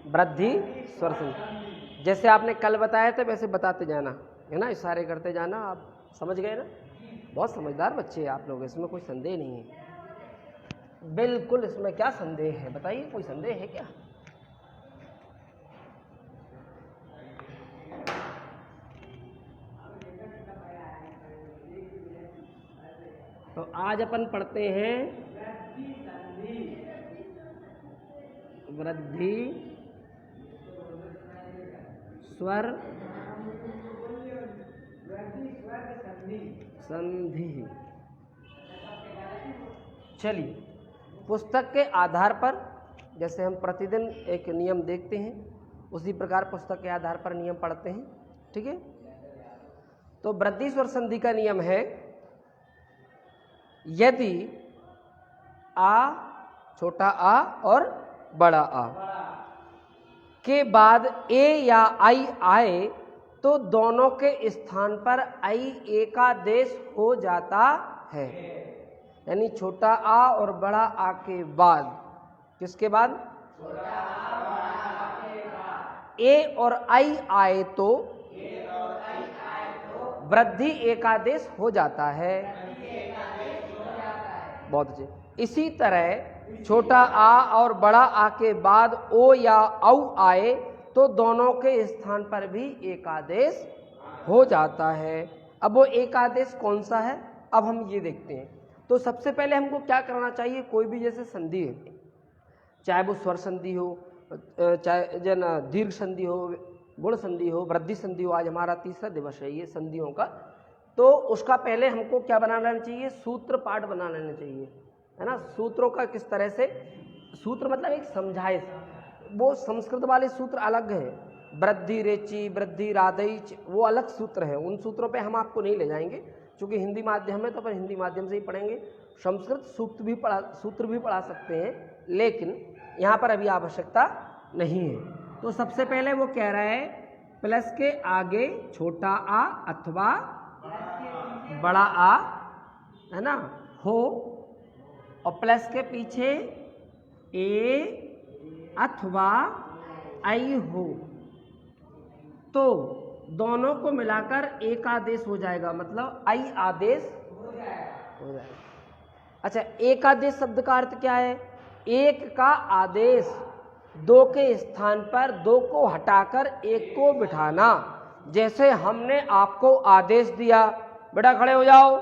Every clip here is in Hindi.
वृद्धि स्वर संधि। जैसे आपने कल बताया था वैसे बताते जाना है ना, इशारे करते जाना। आप समझ गए ना? बहुत समझदार बच्चे हैं आप लोग, इसमें कोई संदेह नहीं है। बिल्कुल, इसमें क्या संदेह है बताइए, कोई संदेह है क्या? तो आज अपन पढ़ते हैं वृद्धि स्वर संधि। चलिए, पुस्तक के आधार पर जैसे हम प्रतिदिन एक नियम देखते हैं, उसी प्रकार पुस्तक के आधार पर नियम पढ़ते हैं। ठीक है? तो वृद्धि स्वर संधि का नियम है, यदि आ, छोटा आ और बड़ा आ के बाद ए या आई आए तो दोनों के स्थान पर आई एकादेश हो जाता है। यानी छोटा आ और बड़ा आ के बाद, किसके बाद? ए और आई आए तो वृद्धि एकादेश हो जाता है। बहुत अच्छे। इसी तरह छोटा आ और बड़ा आ के बाद ओ या औ आए तो दोनों के स्थान पर भी एकादेश हो जाता है। अब वो एकादेश कौन सा है, अब हम ये देखते हैं। तो सबसे पहले हमको क्या करना चाहिए, कोई भी जैसे संधि है, चाहे वो स्वर संधि हो, चाहे जन दीर्घ संधि हो, गुण संधि हो, वृद्धि संधि हो, आज हमारा तीसरा दिवस है ये संधियों का। तो उसका पहले हमको क्या बना लेना चाहिए, सूत्र पाठ बना लेना चाहिए, है ना। सूत्रों का किस तरह से, सूत्र मतलब एक समझाइश, वो संस्कृत वाले सूत्र अलग हैं, वृद्धि रेची, वृद्धि राधई, वो अलग सूत्र है। उन सूत्रों पे हम आपको नहीं ले जाएंगे क्योंकि हिंदी माध्यम है, तो अपन हिंदी माध्यम से ही पढ़ेंगे। संस्कृत सूत्र भी पढ़ा सकते हैं, लेकिन यहाँ पर अभी आवश्यकता नहीं है। तो सबसे पहले वो कह रहा है प्लस के आगे छोटा आ अथवा बड़ा आ, है ना, हो, और प्लस के पीछे ए अथवा आई हो तो दोनों को मिलाकर एक आदेश हो जाएगा, मतलब आई आदेश हो जाएगा। अच्छा, एक आदेश शब्द का अर्थ क्या है? एक का आदेश, दो के स्थान पर दो को हटाकर एक को बिठाना। जैसे हमने आपको आदेश दिया बेटा खड़े हो जाओ,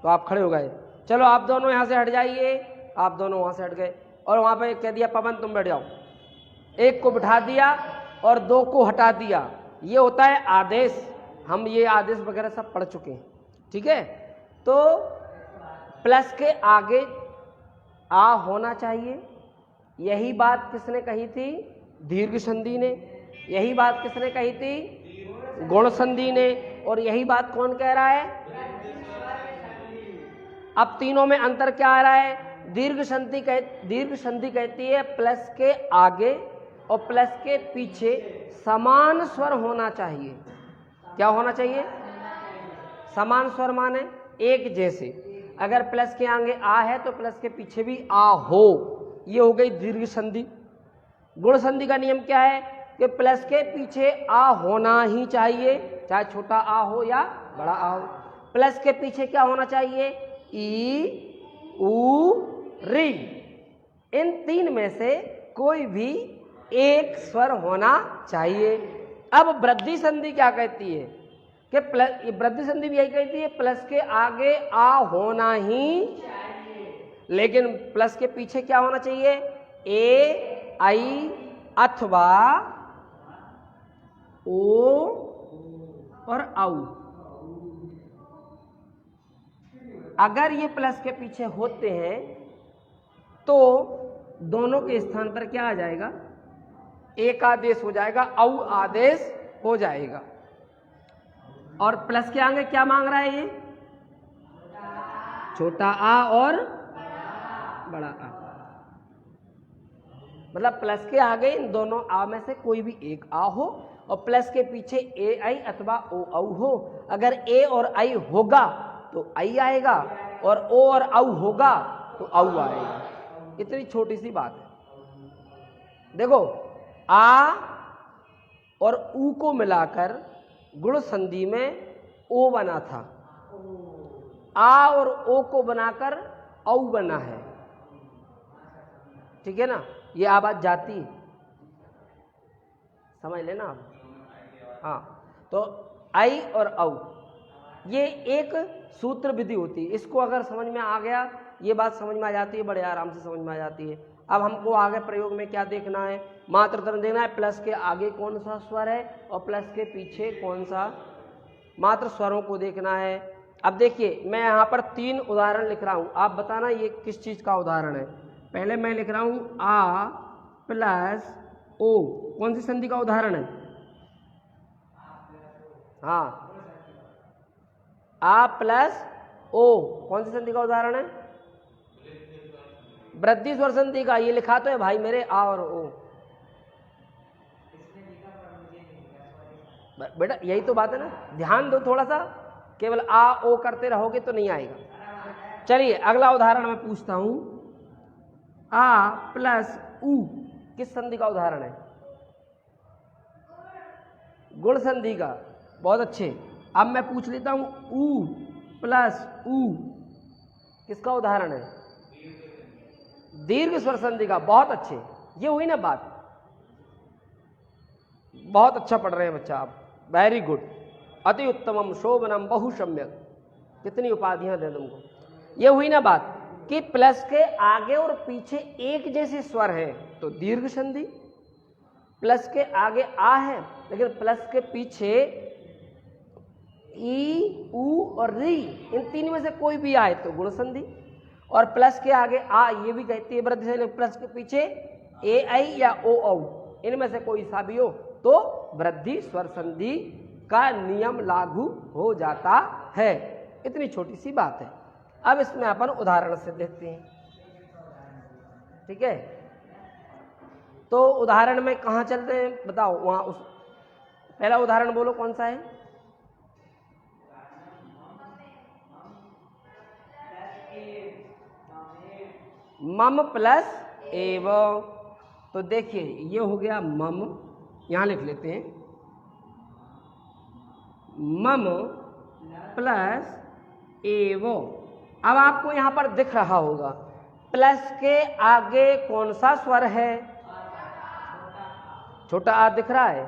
तो आप खड़े हो गए, चलो आप दोनों यहाँ से हट जाइए, आप दोनों वहाँ से हट गए, और वहाँ पे कह दिया पवन तुम बैठ जाओ, एक को बिठा दिया और दो को हटा दिया, ये होता है आदेश। हम ये आदेश वगैरह सब पढ़ चुके हैं। ठीक है? तो प्लस के आगे आ होना चाहिए, यही बात किसने कही थी? दीर्घ संधि ने। यही बात किसने कही थी? गुण संधि ने। और यही बात कौन कह रहा है? अब तीनों में अंतर क्या आ रहा है? दीर्घ संधि कहती है प्लस के आगे और प्लस के पीछे समान स्वर होना चाहिए। क्या होना चाहिए? समान स्वर माने एक जैसे। अगर प्लस के आगे आ है तो प्लस के पीछे भी आ हो, ये हो गई दीर्घ संधि। गुण संधि का नियम क्या है कि प्लस के पीछे आ होना ही चाहिए, चाहे छोटा आ हो या बड़ा आ हो। प्लस के पीछे क्या होना चाहिए? ई, ऊ, री, इन तीन में से कोई भी एक स्वर होना चाहिए। अब वृद्धि संधि क्या कहती है कि प्लस, वृद्धि संधि भी यही कहती है प्लस के आगे आ होना ही चाहिए, लेकिन प्लस के पीछे क्या होना चाहिए? ए, आई अथवा ओ और औ। अगर ये प्लस के पीछे होते हैं तो दोनों के स्थान पर क्या आ जाएगा? एक आदेश हो जाएगा, औ आदेश हो जाएगा। और प्लस के आगे क्या मांग रहा है ये? छोटा आ और बड़ा आ। मतलब प्लस के आगे इन दोनों आ में से कोई भी एक आ हो और प्लस के पीछे ए आई अथवा ओ औ हो। अगर ए और आई होगा तो आई आएगा और ओ और औ होगा तो औ आएगा। इतनी छोटी सी बात है। देखो आ और ऊ को मिलाकर गुण संधि में ओ बना था, आ और ओ को बनाकर औ बना है। ठीक है ना, ये आवाज जाती है, समझ लेना आप। हाँ, तो आई और औ ये एक सूत्र विधि होती है। इसको अगर समझ में आ गया, ये बात समझ में आ जाती है, बड़े आराम से समझ में आ जाती है। अब हमको आगे प्रयोग में क्या देखना है, मात्र तरह देखना है प्लस के आगे कौन सा स्वर है और प्लस के पीछे कौन सा, मात्र स्वरों को देखना है। अब देखिए मैं यहाँ पर 3 उदाहरण लिख रहा हूँ, आप बताना ये किस चीज का उदाहरण है। पहले मैं लिख रहा हूँ आ प्लस ओ, कौन सी संधि का उदाहरण है? हाँ, आ प्लस ओ, कौन सी संधि का उदाहरण है? वृद्धि स्वर संधि का। ये लिखा तो है भाई मेरे, आ और ओ। बेटा यही तो बात है ना, ध्यान दो थोड़ा सा, केवल आ ओ करते रहोगे तो नहीं आएगा। चलिए अगला उदाहरण मैं पूछता हूं, आ प्लस ऊ किस संधि का उदाहरण है? गुण संधि का। बहुत अच्छे। अब मैं पूछ लेता हूं ऊ प्लस ऊ किसका उदाहरण है? दीर्घ स्वर संधि का। बहुत अच्छे, ये हुई ना बात। बहुत अच्छा पढ़ रहे हैं बच्चा आप, वेरी गुड, अति उत्तमम शोभनम बहुसम्यक। कितनी उपाधियां दे तुमको। ये हुई ना बात कि प्लस के आगे और पीछे एक जैसे स्वर हैं तो दीर्घ संधि, प्लस के आगे आ है लेकिन प्लस के पीछे ई ऊ और री, इन 3 में से कोई भी आए तो गुण संधि, और प्लस के आगे आ ये भी कहती है वृद्धि संधि, प्लस के पीछे ए आई या ओ औ, इनमें से कोई सा भी हो तो वृद्धि स्वर संधि का नियम लागू हो जाता है। इतनी छोटी सी बात है। अब इसमें अपन उदाहरण से देखते हैं। ठीक है, तो उदाहरण में कहाँ चलते हैं बताओ, वहां उस पहला उदाहरण बोलो कौन सा है? मम प्लस एव। तो देखिए ये हो गया मम, यहां लिख लेते हैं मम प्लस एव। अब आपको यहां पर दिख रहा होगा प्लस के आगे कौन सा स्वर है? छोटा आ दिख रहा है।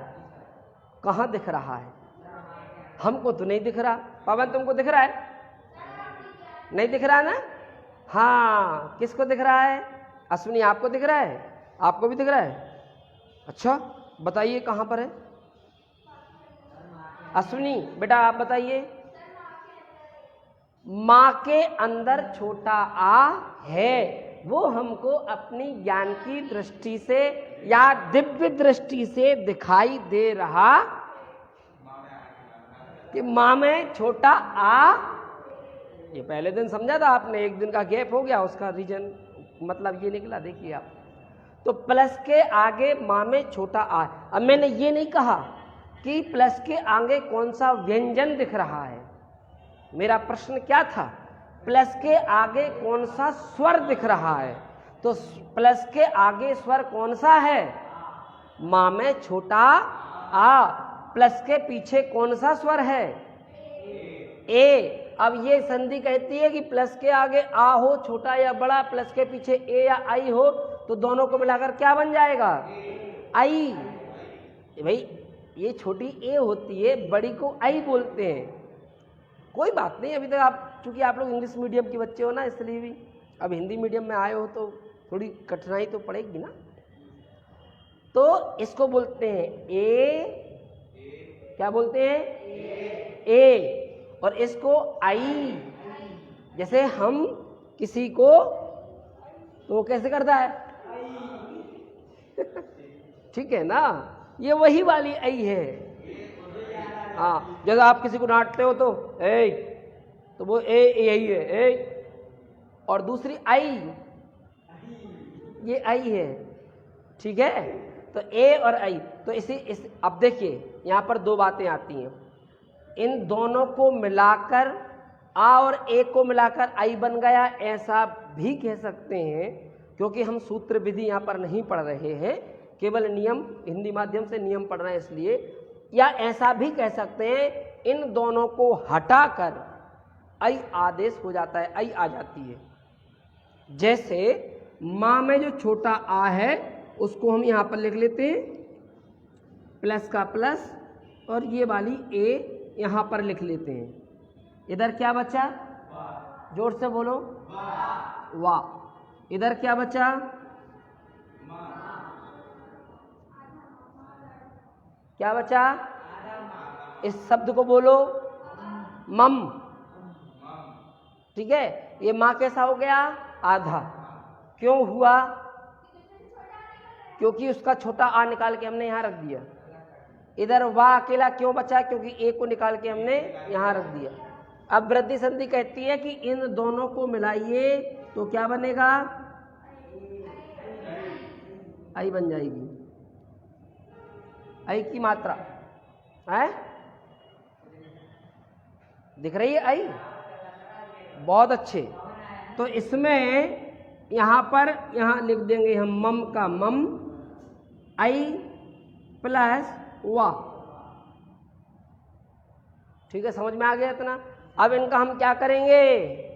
कहां दिख रहा है? हमको तो नहीं दिख रहा। पवन तुमको दिख रहा है? नहीं दिख रहा ना? हाँ, किसको दिख रहा है? अश्विनी आपको दिख रहा है? आपको भी दिख रहा है? अच्छा बताइए कहां पर है? अश्विनी बेटा आप बताइए। मां के अंदर छोटा आ है, वो हमको अपनी ज्ञान की दृष्टि से या दिव्य दृष्टि से दिखाई दे रहा कि मां में छोटा आ। ये पहले दिन समझा था आपने, एक दिन का गैप हो गया, उसका रीजन मतलब ये निकला। देखिए आप, तो प्लस के आगे मां में छोटा आ। अब मैंने ये नहीं कहा कि प्लस के आगे कौन सा व्यंजन दिख रहा है, मेरा प्रश्न क्या था? प्लस के आगे कौन सा स्वर दिख रहा है? तो प्लस के आगे स्वर कौन सा है? मां में छोटा आ। प्लस के पीछे कौन सा स्वर है? ए। अब ये संधि कहती है कि प्लस के आगे आ हो छोटा या बड़ा, प्लस के पीछे ए या आई हो, तो दोनों को मिलाकर क्या बन जाएगा? आई। भाई ये छोटी ए होती है, बड़ी को आई बोलते हैं। कोई बात नहीं, अभी तक आप चूंकि आप लोग इंग्लिश मीडियम के बच्चे हो ना, इसलिए भी अब हिंदी मीडियम में आए हो तो थोड़ी कठिनाई तो पड़ेगी ना। तो इसको बोलते हैं ए, क्या बोलते हैं? ए। और इसको आई। जैसे हम किसी को तो वो कैसे करता है? ठीक है ना, ये वही वाली आई है। हाँ, जैसे आप किसी को डांटते हो तो ए, तो वो ए यही है ए, और दूसरी आई, ये आई है। ठीक है, तो ए और आई, तो इस अब देखिए यहाँ पर 2 बातें आती हैं। इन दोनों को मिलाकर आ और ए को मिलाकर आई बन गया, ऐसा भी कह सकते हैं, क्योंकि हम सूत्र विधि यहाँ पर नहीं पढ़ रहे हैं। केवल नियम, हिंदी माध्यम से नियम पढ़ना है इसलिए। या ऐसा भी कह सकते हैं इन दोनों को हटाकर ऐ आदेश हो जाता है, ऐ आ जाती है। जैसे माँ में जो छोटा आ है उसको हम यहाँ पर लिख लेते हैं प्लस का प्लस, और ये वाली ए यहाँ पर लिख लेते हैं। इधर क्या बचा? जोर से बोलो, वाह। इधर क्या बचा? क्या बचा? इस शब्द को बोलो, मम। ठीक है, ये माँ कैसा हो गया? आधा। क्यों हुआ? क्योंकि उसका छोटा आ निकाल के हमने यहाँ रख दिया। इधर वाह अकेला क्यों बचा? क्योंकि ए को निकाल के हमने यहाँ रख दिया। अब वृद्धि संधि कहती है कि इन दोनों को मिलाइए तो क्या बनेगा? आई बन जाएगी, आई की मात्रा है, दिख रही है आई? बहुत अच्छे। तो इसमें यहाँ पर यहाँ लिख देंगे हम मम का मम, आई प्लस वाह। ठीक है, समझ में आ गया इतना? अब इनका हम क्या करेंगे?